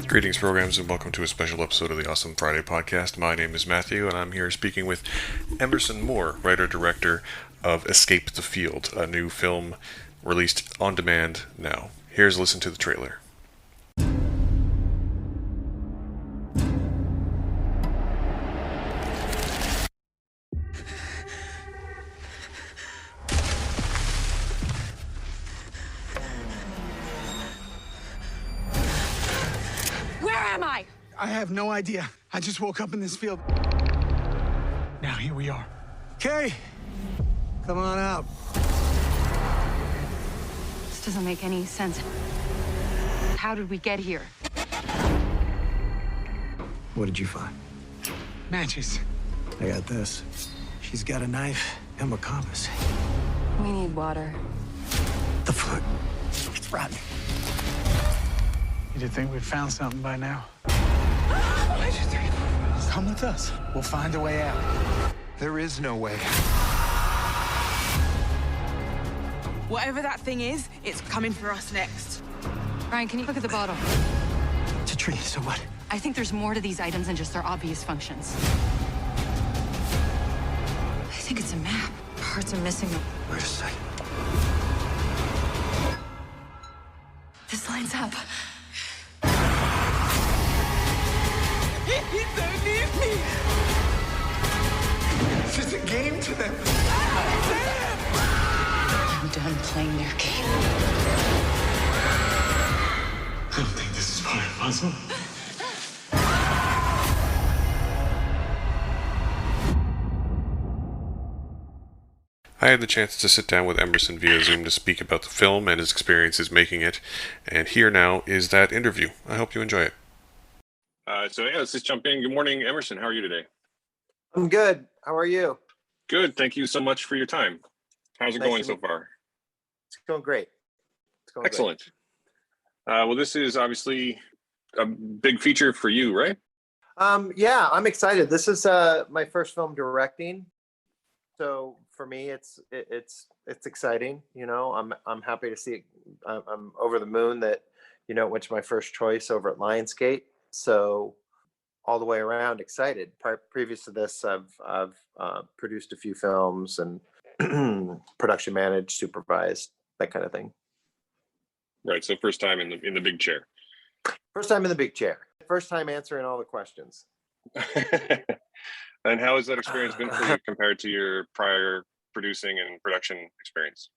Greetings, programs, and welcome to a special episode of the Awesome Friday podcast. My name is Matthew, and I'm here speaking with Emerson Moore, writer-director of Escape the Field, a new film released on demand now. Here's a listen to the trailer. I have no idea. I just woke up in this field. Now here we are. Okay, come on out. This doesn't make any sense. How did we get here? What did you find? Matches. I got this. She's got a knife and a compass. We need water. The foot. It's rotten. You'd think we'd found something by now. Come with us. We'll find a way out. There is no way. Whatever that thing is, it's coming for us next. Ryan, can you look at the bottle? It's a tree, so what? I think there's more to these items than just their obvious functions. I think it's a map. Parts are missing. Wait a second. This lines up. Don't leave me! It's just a game to them. I'm done playing their game. I don't think this is part of the puzzle. I had the chance to sit down with Emerson via Zoom to speak about the film and his experiences making it, and here now is that interview. I hope you enjoy it. Let's just jump in. Good morning, Emerson. How are you today? I'm good. How are you? Good. Thank you so much for your time. How's it Nice going to so meet- far? It's going great. It's going Excellent. Well, this is obviously a big feature for you, right? Yeah, I'm excited. This is my first film directing, so for me, it's exciting. You know, I'm happy to see it. I'm over the moon that it went to my first choice over at Lionsgate. So all the way around, excited. Previous to this, I've produced a few films and production managed, supervised, that kind of thing. Right. So first time in the big chair. First time in the big chair. First time answering all the questions. And how has that experience been for you compared to your prior producing and production experience?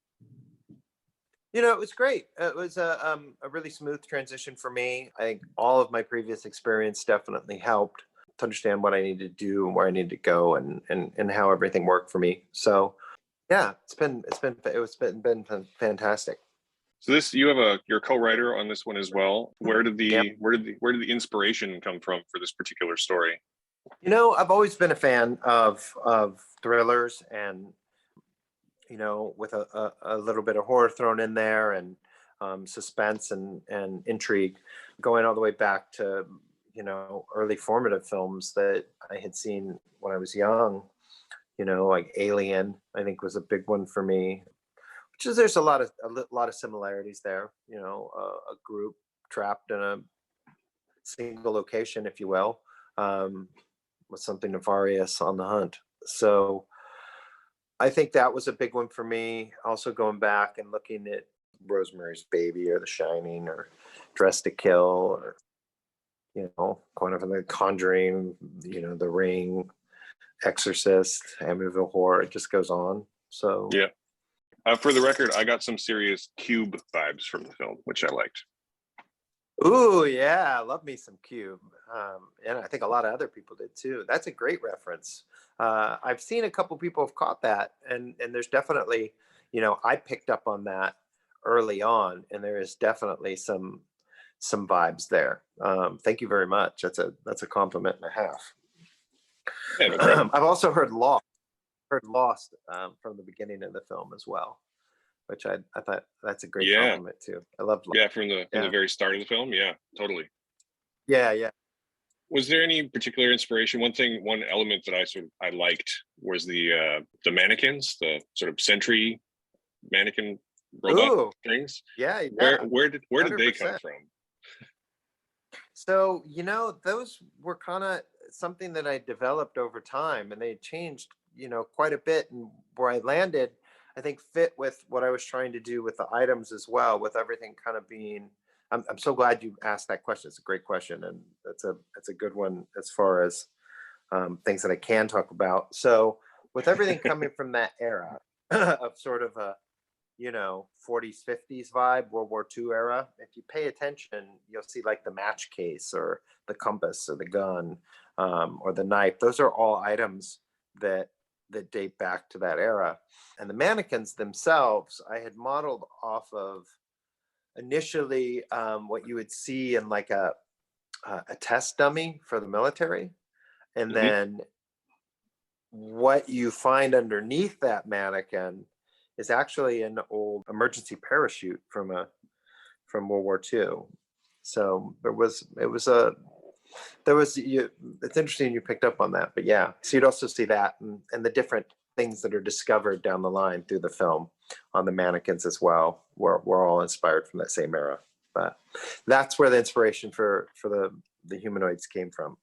It was great. It was a really smooth transition for me. I think all of my previous experience definitely helped to understand what I needed to do and where I needed to go and how everything worked for me. So yeah, it's been fantastic. So you have your co-writer on this one as well. Where did the inspiration come from for this particular story? I've always been a fan of thrillers and with a little bit of horror thrown in there and suspense and intrigue, going all the way back to early formative films that I had seen when I was young. Like Alien, I think was a big one for me. Which is there's a lot of similarities there. A group trapped in a single location, if you will, with something nefarious on the hunt. So I think that was a big one for me. Also going back and looking at Rosemary's Baby or The Shining or Dressed to Kill or, kind of The Conjuring, The Ring, Exorcist, Amityville Horror, it just goes on. So yeah. For the record, I got some serious Cube vibes from the film, which I liked. Ooh, yeah, I love me some Cube. And I think a lot of other people did too. That's a great reference. I've seen a couple people have caught that, and there's definitely, I picked up on that early on, and there is definitely some vibes there. Thank you very much. That's a compliment and a half. Yeah, no problem. I've also heard Lost from the beginning of the film as well, which I thought that's a great compliment too. I love Lost. Yeah, from the very start of the film. Yeah, totally. Yeah. Was there any particular inspiration? One element that I liked was the mannequins, the sort of sentry mannequin robot things. Yeah. Where did they come 100%. from? So, those were kind of something that I developed over time, and they changed, quite a bit. And where I landed, I think fit with what I was trying to do with the items as well, with everything kind of being. I'm so glad you asked that question. It's a great question, and it's a good one as far as things that I can talk about. So, with everything coming from that era of sort of a 40s, 50s vibe, World War II era. If you pay attention, you'll see like the match case or the compass or the gun or the knife. Those are all items that date back to that era. And the mannequins themselves, I had modeled off of initially what you would see in like a test dummy for the military. And then what you find underneath that mannequin is actually an old emergency parachute from World War II. So it's interesting you picked up on that, but yeah, so you'd also see that and the different things that are discovered down the line through the film on the mannequins as well. We're all inspired from that same era, but that's where the inspiration for the humanoids came from.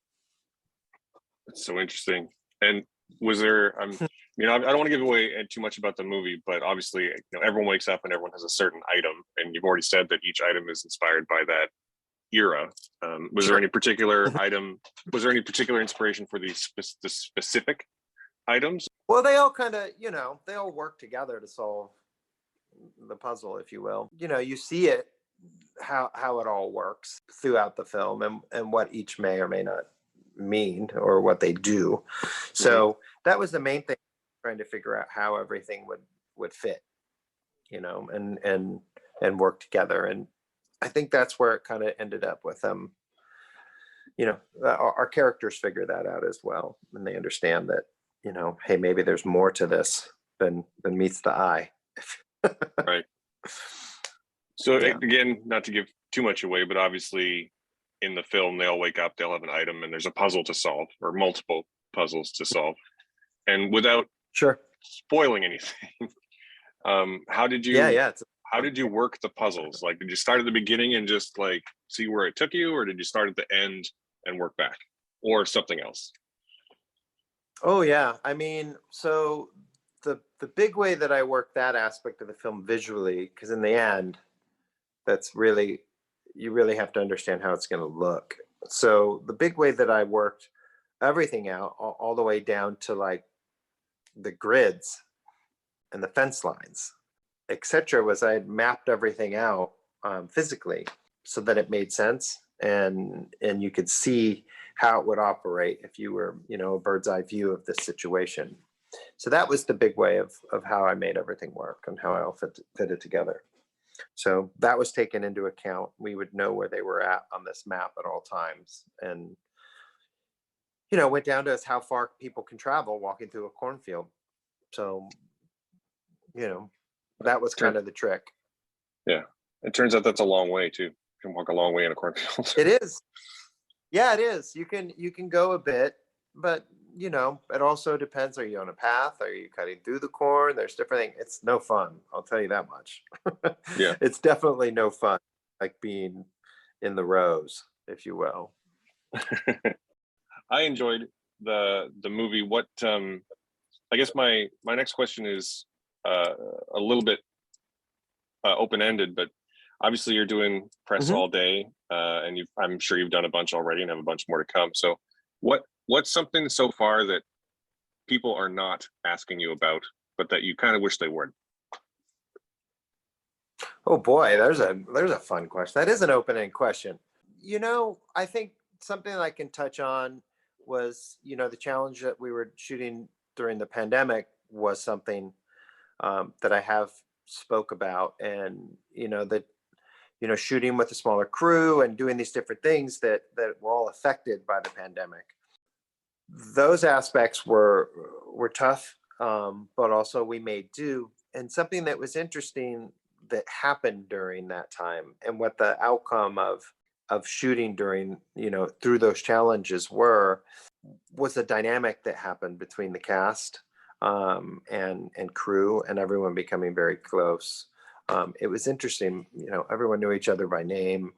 It's so interesting. And was there, I don't want to give away too much about the movie, but obviously, everyone wakes up and everyone has a certain item, and you've already said that each item is inspired by that era. Was there any particular item? Was there any particular inspiration for the specific items? Well, they all kind of, they all work together to solve the puzzle, if you will. You see it, how it all works throughout the film, and what each may or may not mean or what they do. So that was the main thing, trying to figure out how everything would fit, and work together. And I think that's where it kind of ended up with them. Our characters figure that out as well, and they understand that, hey, maybe there's more to this than meets the eye. Right. So again, not to give too much away, but obviously in the film, they all wake up, they'll have an item, and there's a puzzle to solve, or multiple puzzles to solve. And without spoiling anything, how did you how did you work the puzzles? Like, did you start at the beginning and just like see where it took you, or did you start at the end and work back, or something else? Oh yeah, so the big way that I work that aspect of the film visually, because in the end, you really have to understand how it's going to look. So the big way that I worked everything out, all the way down to like the grids and the fence lines, etc., was I had mapped everything out physically so that it made sense, and you could see how it would operate if you were, a bird's eye view of this situation. So that was the big way of how I made everything work and how I all fit it together. So that was taken into account. We would know where they were at on this map at all times. And, went down to how far people can travel walking through a cornfield. So, that was kind of the trick. Yeah. It turns out that's a long way too. You can walk a long way in a cornfield. It is. Yeah, it is. You can go a bit, but it also depends. Are you on a path? Are you cutting through the corn? There's different things. It's no fun. I'll tell you that much. Yeah. It's definitely no fun, like being in the rows, if you will. I enjoyed the movie. What I guess my next question is a little bit open-ended, but obviously you're doing press all day, and I'm sure you've done a bunch already and have a bunch more to come. So what's something so far that people are not asking you about, but that you kind of wish they would? Oh boy, there's a fun question. That is an open-ended question. I think something I can touch on was, the challenge that we were shooting during the pandemic was something that I have spoke about, and shooting with a smaller crew and doing these different things that were all affected by the pandemic. Those aspects were tough, but also we made do. And something that was interesting that happened during that time, and what the outcome of shooting during, through those challenges was the dynamic that happened between the cast and crew, and everyone becoming very close. It was interesting, everyone knew each other by name.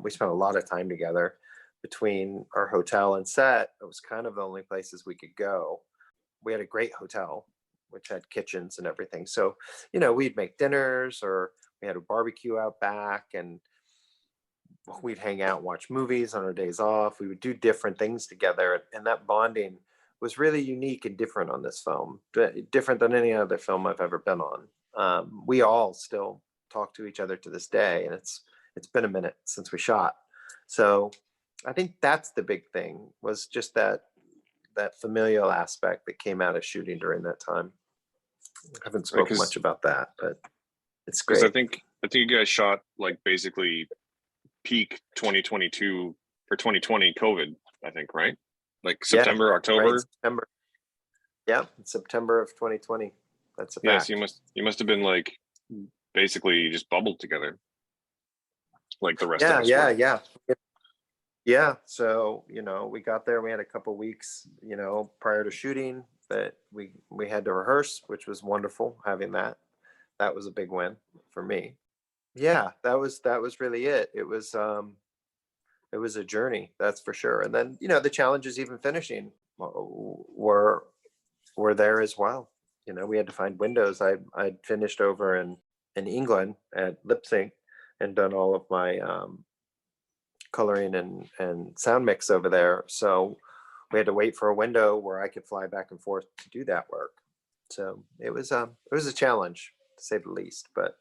We spent a lot of time together. between our hotel and set, it was kind of the only places we could go. We had a great hotel, which had kitchens and everything. So, we'd make dinners, or we had a barbecue out back, and we'd hang out and watch movies on our days off. We would do different things together. And that bonding was really unique and different on this film, different than any other film I've ever been on. We all still talk to each other to this day, and it's been a minute since we shot. So I think that's the big thing, was just that familial aspect that came out of shooting during that time. I haven't spoken much about that, but it's great. I think you guys shot like basically peak 2022 or 2020 COVID, I think, right? Like September, October. Right, September. Yeah, September of 2020. That's a fact. Yes, you must have been like basically just bubbled together, like the rest of us. Yeah. So we got there. We had a couple weeks, prior to shooting, that we had to rehearse, which was wonderful. Having that was a big win for me. Yeah, that was really it. It was a journey, that's for sure. And then the challenges even finishing were there as well. We had to find windows. I'd finished over in England at Lip Sync and done all of my coloring and sound mix over there. So we had to wait for a window where I could fly back and forth to do that work. So it was a challenge, to say the least, but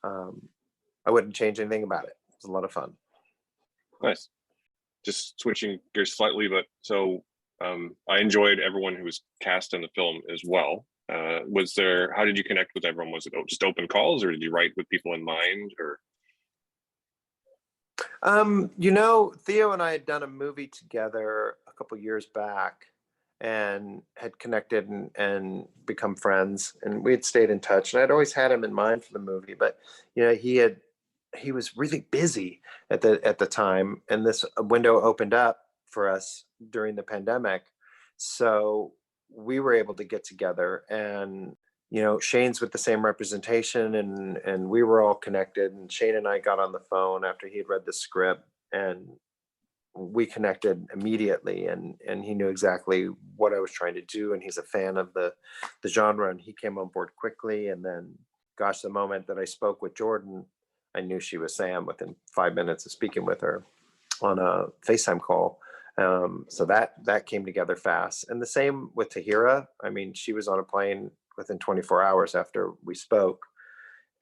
I wouldn't change anything about it. It was a lot of fun. Nice. Just switching gears slightly, but so I enjoyed everyone who was cast in the film as well. How did you connect with everyone? Was it just open calls, or did you write with people in mind, or? Theo and I had done a movie together a couple years back and had connected and become friends, and we had stayed in touch, and I'd always had him in mind for the movie, but he was really busy at the time, and this window opened up for us during the pandemic. So we were able to get together, and Shane's with the same representation, and we were all connected, and Shane and I got on the phone after he had read the script, and we connected immediately, and he knew exactly what I was trying to do, and he's a fan of the genre, and he came on board quickly. And then, gosh, the moment that I spoke with Jordan, I knew she was Sam within 5 minutes of speaking with her on a FaceTime call. So that came together fast. And the same with Tahira. I mean, she was on a plane within 24 hours after we spoke.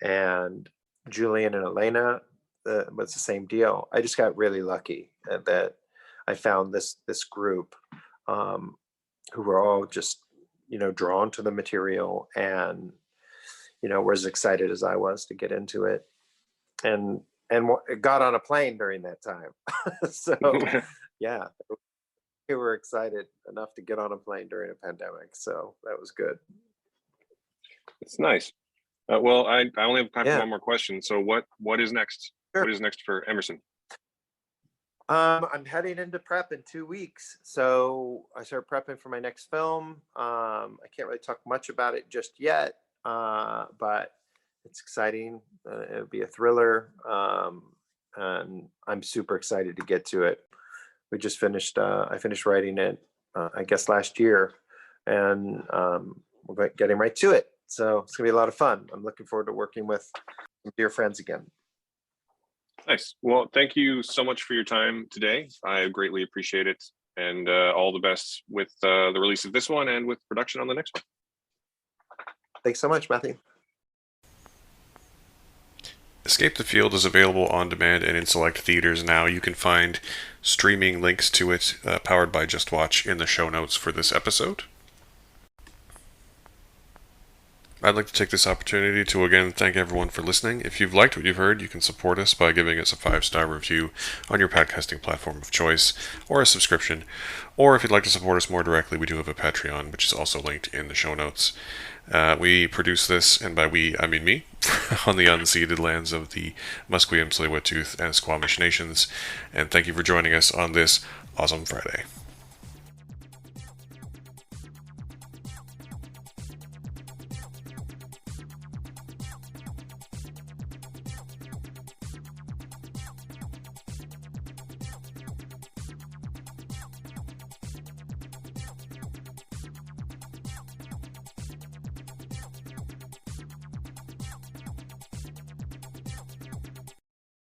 And Julian and Elena was the same deal. I just got really lucky that I found this group who were all just, drawn to the material and, were as excited as I was to get into it. And got on a plane during that time. So yeah, we were excited enough to get on a plane during a pandemic. So that was good. It's nice. Well, I only have time for one more question. So what is next? Sure. What is next for Emerson? I'm heading into prep in 2 weeks. So I start prepping for my next film. I can't really talk much about it just yet, but it's exciting. It'll be a thriller, and I'm super excited to get to it. We just finished. I finished writing it, I guess, last year, and we're getting right to it. So it's gonna be a lot of fun. I'm looking forward to working with some dear friends again. Nice. Well, thank you so much for your time today. I greatly appreciate it, and all the best with the release of this one and with production on the next one. Thanks so much, Matthew. Escape the Field is available on demand and in select theaters now. You can find streaming links to it, powered by Just Watch, in the show notes for this episode. I'd like to take this opportunity to again thank everyone for listening. If you've liked what you've heard, you can support us by giving us a 5-star review on your podcasting platform of choice, or a subscription. Or if you'd like to support us more directly, we do have a Patreon, which is also linked in the show notes. We produce this, and by we, I mean me, on the unceded lands of the Musqueam, Tsleil-Waututh, and Squamish nations. And thank you for joining us on this awesome Friday.